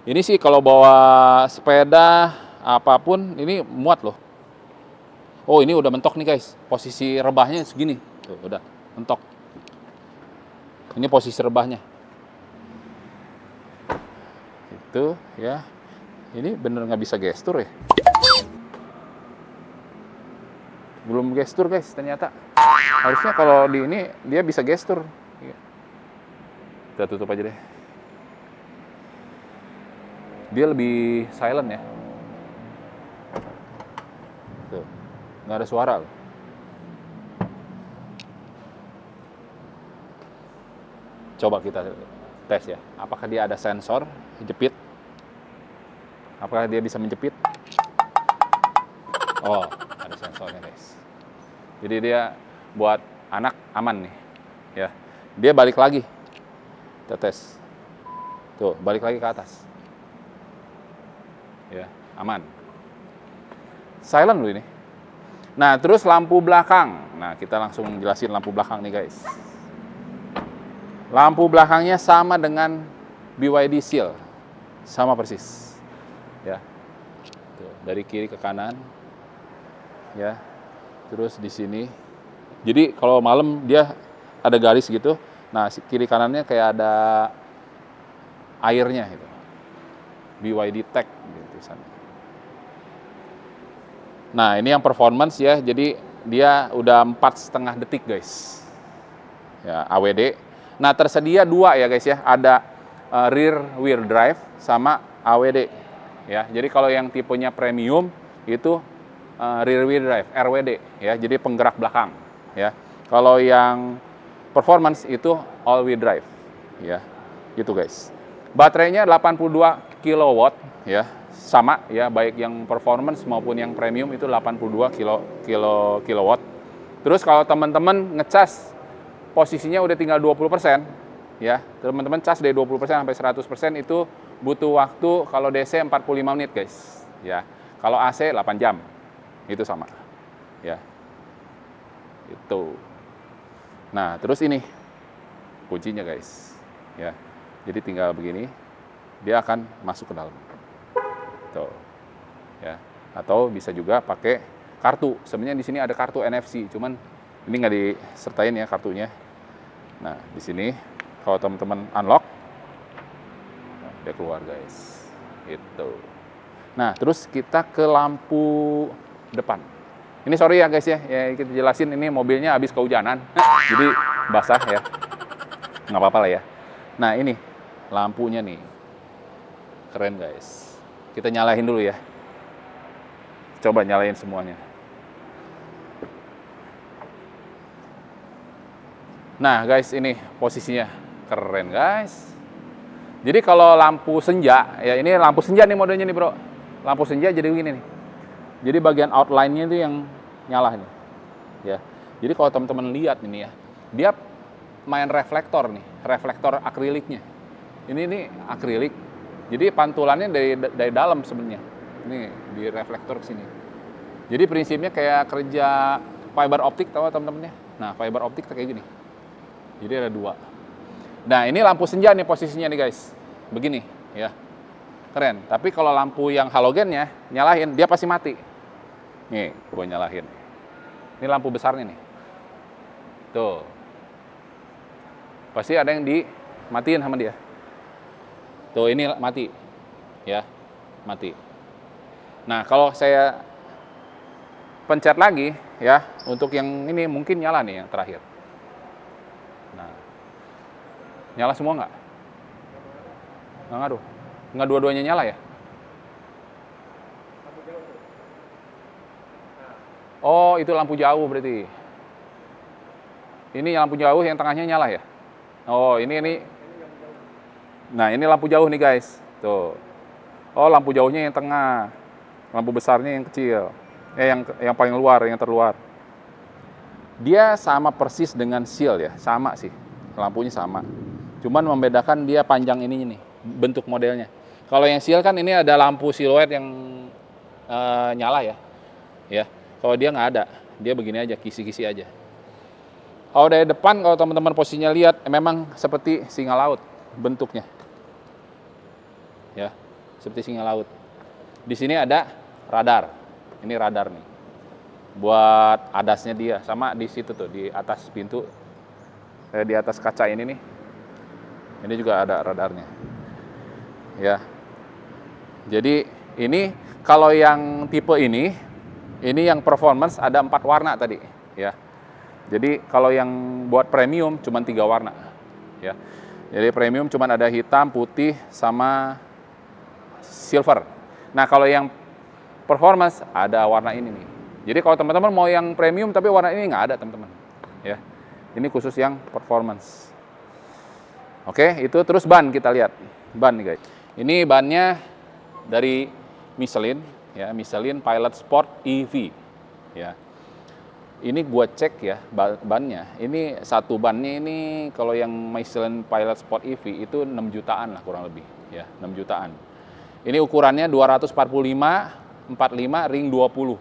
Ini sih kalau bawa sepeda apapun ini muat loh. Oh ini udah mentok nih guys. Posisi rebahnya segini. Tuh udah mentok. Ini posisi rebahnya. Itu ya. Ini bener nggak bisa gestur ya. Belum gestur guys ternyata. Harusnya kalau di ini dia bisa gestur. Kita tutup aja deh. Dia lebih silent ya. Tuh, nggak ada suara loh. Coba kita tes ya. Apakah dia ada sensor jepit? Apakah dia bisa menjepit? Oh, ada sensornya guys. Jadi dia buat anak aman nih, ya. Dia balik lagi. Kita tes. Tuh, balik lagi ke atas. Ya, aman. Silent loh ini. Nah, terus lampu belakang. Nah, kita langsung jelasin lampu belakang nih, guys. Lampu belakangnya sama dengan BYD Seal. Sama persis. Ya. Tuh, dari kiri ke kanan. Ya. Terus di sini. Jadi kalau malam dia ada garis gitu. Nah, kiri kanannya kayak ada airnya gitu. BYD Tech gitu sana. Nah ini yang performance ya, jadi dia udah 4,5 detik guys, ya AWD. Nah tersedia dua ya guys ya, ada rear wheel drive sama AWD ya. Jadi kalau yang tipenya premium itu rear wheel drive RWD ya, jadi penggerak belakang ya. Kalau yang performance itu all wheel drive ya, gitu guys. Baterainya 82 kilowatt ya, sama ya, baik yang performance maupun yang premium itu 82 kilowatt. Terus kalau teman-teman ngecas posisinya udah tinggal 20% ya, teman-teman cas dari 20% sampai 100% itu butuh waktu kalau DC 45 menit guys ya. Kalau AC 8 jam. Itu sama. Ya. Itu. Nah, terus ini kuncinya guys. Ya. Jadi tinggal begini, dia akan masuk ke dalam. Tuh. Ya. Atau bisa juga pakai kartu. Sebenarnya di sini ada kartu NFC, cuman ini nggak disertain ya kartunya. Nah, di sini kalau teman-teman unlock, dia keluar guys. Itu. Nah, terus kita ke lampu depan. Ini sorry ya guys ya, kita jelasin ini mobilnya habis kehujanan, jadi basah ya. Nggak apa-apa lah ya. Nah, ini lampunya nih. Keren guys. Kita nyalain dulu ya. Coba nyalain semuanya. Nah guys, ini posisinya keren guys. Jadi kalau lampu senja, ya ini lampu senja nih modenya nih bro. Lampu senja jadi begini nih. Jadi bagian outline-nya itu yang nyala nih. Ya. Jadi kalau teman-teman lihat ini ya, dia main reflektor nih, reflektor akriliknya. Ini nih akrilik. Jadi pantulannya dari dalam sebenarnya. Ini di reflektor ke sini. Jadi prinsipnya kayak kerja fiber optik, tahu teman-temannya? Nah, fiber optik kayak gini. Jadi ada dua. Nah, ini lampu senja nih posisinya nih guys. Begini, ya. Keren. Tapi kalau lampu yang halogennya nyalain, dia pasti mati. Nih, gue nyalain. Ini lampu besarnya nih. Tuh. Pasti ada yang dimatiin sama dia. Tuh, ini mati. Ya, mati. Nah, kalau saya pencet lagi, ya, untuk yang ini mungkin nyala nih yang terakhir. Nah, nyala semua nggak? Nggak ngaruh. Nggak dua-duanya nyala ya? Oh, itu lampu jauh berarti. Ini lampu jauh yang tengahnya nyala ya? Oh, ini. Nah, ini lampu jauh nih, guys. Tuh. Oh, lampu jauhnya yang tengah. Lampu besarnya yang kecil. Yang paling luar, yang terluar. Dia sama persis dengan seal ya, sama sih. Lampunya sama. Cuman membedakan dia panjang ininya nih, bentuk modelnya. Kalau yang seal kan ini ada lampu siluet yang nyala ya. Ya. Kalau dia nggak ada, dia begini aja, kisi-kisi aja. Kalau dari depan, kalau teman-teman posisinya lihat, memang seperti singa laut bentuknya. Ya, seperti singa laut. Di sini ada radar. Ini radar nih. Buat adasnya dia, sama di situ tuh, di atas pintu, di atas kaca ini nih. Ini juga ada radarnya. Ya. Jadi ini kalau yang tipe ini yang performance ada 4 warna tadi, ya. Jadi kalau yang buat premium cuma 3 warna, ya. Jadi premium cuma ada hitam, putih, sama silver. Nah, kalau yang performance ada warna ini nih. Jadi kalau teman-teman mau yang premium tapi warna ini nggak ada, teman-teman. Ya. Ini khusus yang performance. Oke, itu terus ban kita lihat. Ban nih, guys. Ini bannya dari Michelin, ya, Michelin Pilot Sport EV, ya. Ini gua cek ya bannya. Ini satu bannya ini kalau yang Michelin Pilot Sport EV itu 6 jutaan lah kurang lebih, ya, 6 jutaan. Ini ukurannya 245/45 ring 20.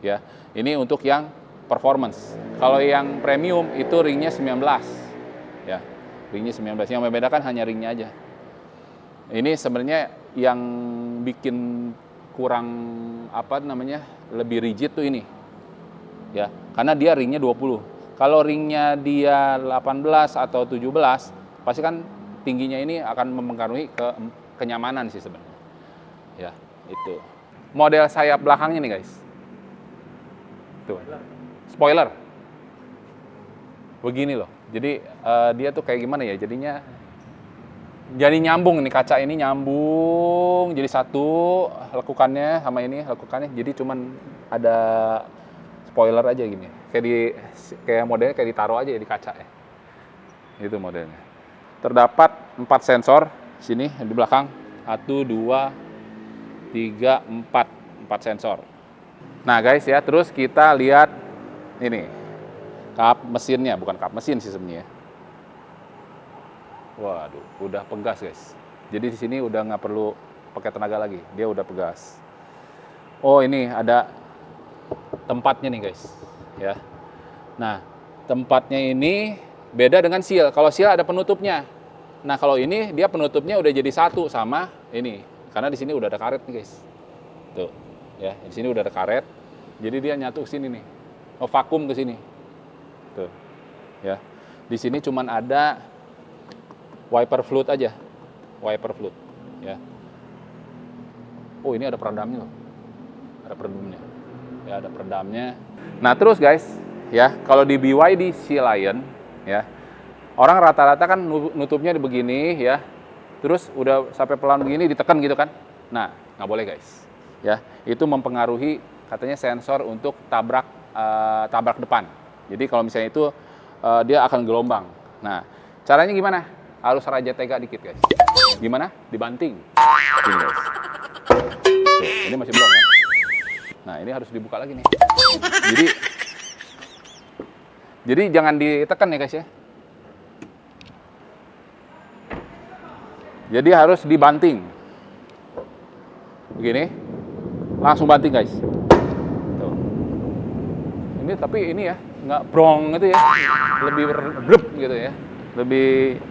Ya. Ini untuk yang performance. Kalau yang premium itu ringnya 19. Ya. Ringnya 19. Yang membedakan hanya ringnya aja. Ini sebenarnya yang bikin kurang lebih rigid tuh ini. Ya, karena dia ringnya 20. Kalau ringnya dia 18 atau 17, pasti kan tingginya ini akan mempengaruhi kenyamanan sih sebenarnya. Ya, itu. Model sayap belakangnya nih, guys. Tuh. Spoiler. Begini loh. Jadi dia tuh kayak gimana ya? Jadinya jadi nyambung nih, kaca ini nyambung jadi satu lekukannya sama ini lekukannya, jadi cuman ada spoiler aja gini, kayak modelnya kayak ditaruh aja di kaca ya. Itu modelnya. Terdapat 4 sensor sini di belakang, 1, 2, 3, 4 sensor. Nah, guys ya, terus kita lihat ini kap mesinnya, bukan kap mesin sih sebenarnya. Waduh, udah pegas, guys. Jadi di sini udah nggak perlu pakai tenaga lagi, dia udah pegas. Oh, ini ada tempatnya nih, guys. Ya. Nah, tempatnya ini beda dengan seal. Kalau seal ada penutupnya. Nah, kalau ini dia penutupnya udah jadi satu sama ini, karena di sini udah ada karet nih, guys. Tuh, ya, di sini udah ada karet. Jadi dia nyatu ke sini nih, vakum ke sini. Tuh, ya. Di sini cuman ada wiper fluid aja, wiper fluid, ya. Oh, ini ada peredamnya loh, ada peredamnya, ya, ada peredamnya. Nah, terus guys, ya, kalau di BYD Sea Lion, ya, orang rata-rata kan nutupnya begini, ya, terus udah sampai pelan begini ditekan gitu kan. Nah, nggak boleh, guys, ya, itu mempengaruhi katanya sensor untuk tabrak depan. Jadi kalau misalnya itu dia akan gelombang. Nah, caranya gimana? Harus raja tega dikit, guys. Gimana? Dibanting. Gini, guys. Tuh, ini masih belum ya. Nah, ini harus dibuka lagi nih. Jadi jangan ditekan ya, guys ya. Jadi harus dibanting. Begini. Langsung banting, guys. Tuh. Ini tapi ini ya, nggak brong gitu ya. Lebih brep gitu ya. Lebih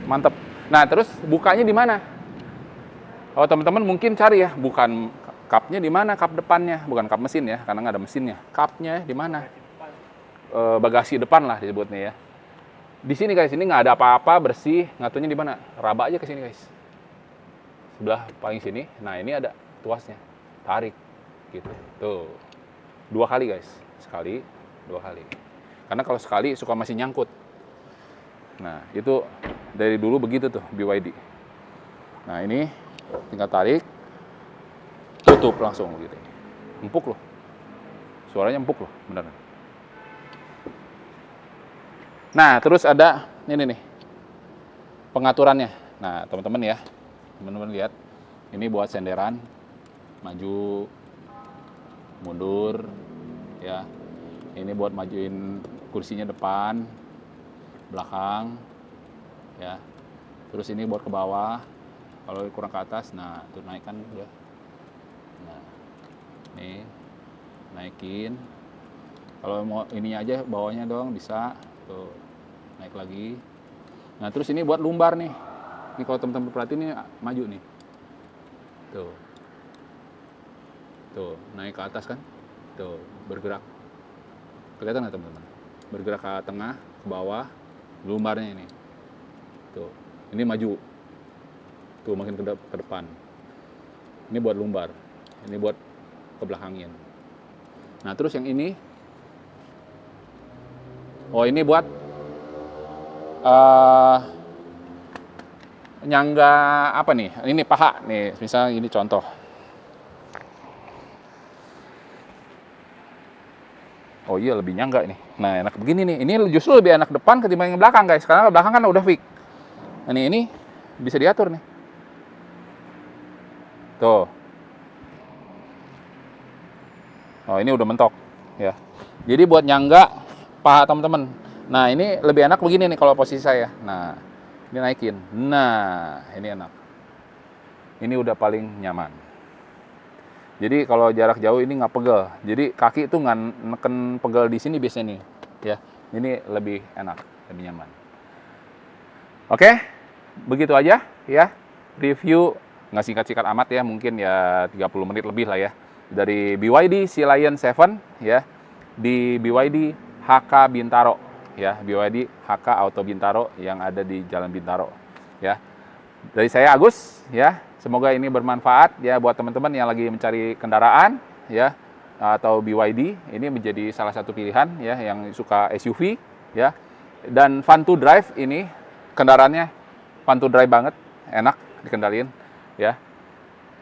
mantap. Nah, terus bukanya di mana? Kalau teman-teman mungkin cari ya, bukan kapnya di mana, kap depannya, bukan kap mesin ya, karena nggak ada mesinnya. Kapnya di mana? bagasi depan lah disebutnya ya. Di sini guys, ini nggak ada apa-apa, bersih. Ngaturnya di mana? Raba aja ke sini guys. Sebelah paling sini. Nah, ini ada tuasnya. Tarik gitu. Tuh. 2 kali guys. Sekali, 2 kali. Karena kalau sekali suka masih nyangkut. Nah, itu dari dulu begitu tuh BYD. Nah, ini tinggal tarik, tutup langsung gitu. Empuk loh. Suaranya empuk loh, beneran. Nah, terus ada ini nih pengaturannya. Nah, teman-teman ya, teman-teman lihat, ini buat senderan, maju, mundur, ya. Ini buat majuin kursinya depan, belakang, ya. Terus ini buat ke bawah, kalau kurang ke atas, nah itu naikkan udah. Nah, nih naikin. Kalau mau ininya aja, bawahnya doang bisa. Tuh, naik lagi. Nah, terus ini buat lumbar nih. Ini kalau teman-teman perhatiin ini maju nih. Tuh. Tuh, naik ke atas kan? Tuh, bergerak. Kelihatan nggak teman-teman? Bergerak ke tengah, ke bawah, lumbarnya ini. Tuh, ini maju. Tuh, makin ke depan. Ini buat lumbar. Ini buat ke belakangin. Nah, terus yang ini, oh ini buat nyangga apa nih? Ini paha nih, misalnya ini contoh. Oh iya, lebih nyangga nih. Nah, enak begini nih. Ini justru lebih enak depan ketimbang yang belakang guys, karena belakang kan udah fix. Nah, ini bisa diatur nih. Tuh. Oh, ini udah mentok ya. Jadi buat nyangga paha teman-teman. Nah, ini lebih enak begini nih kalau posisi saya. Nah, ini naikin. Nah, ini enak. Ini udah paling nyaman. Jadi kalau jarak jauh ini nggak pegel. Jadi kaki itu nggak neken pegel di sini biasanya nih. Ya, ini lebih enak, lebih nyaman. Oke, begitu aja ya. Review nggak singkat-singkat amat ya, mungkin ya 30 menit lebih lah ya. Dari BYD Sea Lion 7 ya, di BYD HK Bintaro ya, BYD HK Auto Bintaro yang ada di Jalan Bintaro ya. Dari saya Agus ya, semoga ini bermanfaat ya buat teman-teman yang lagi mencari kendaraan ya, atau BYD ini menjadi salah satu pilihan ya, yang suka SUV ya, dan fun to drive. Ini kendaraannya fun to drive banget, enak dikendalin ya.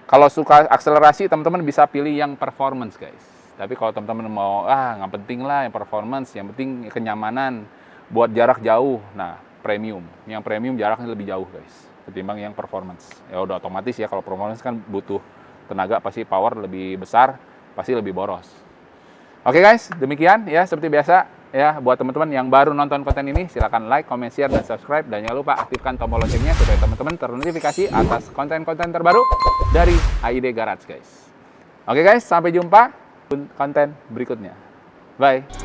Kalau suka akselerasi, teman-teman bisa pilih yang performance guys. Tapi kalau teman-teman mau, nggak penting lah yang performance, yang penting kenyamanan buat jarak jauh. Nah, premium. Yang premium jaraknya lebih jauh guys, ketimbang yang performance. Ya udah otomatis ya, kalau performance kan butuh tenaga, pasti power lebih besar, pasti lebih boros. Oke guys, demikian ya, seperti biasa ya, buat teman-teman yang baru nonton konten ini, silakan like, comment, share, dan subscribe, dan jangan lupa aktifkan tombol loncengnya supaya teman-teman ternotifikasi atas konten-konten terbaru dari AID Garage guys. Oke guys, sampai jumpa konten berikutnya. Bye.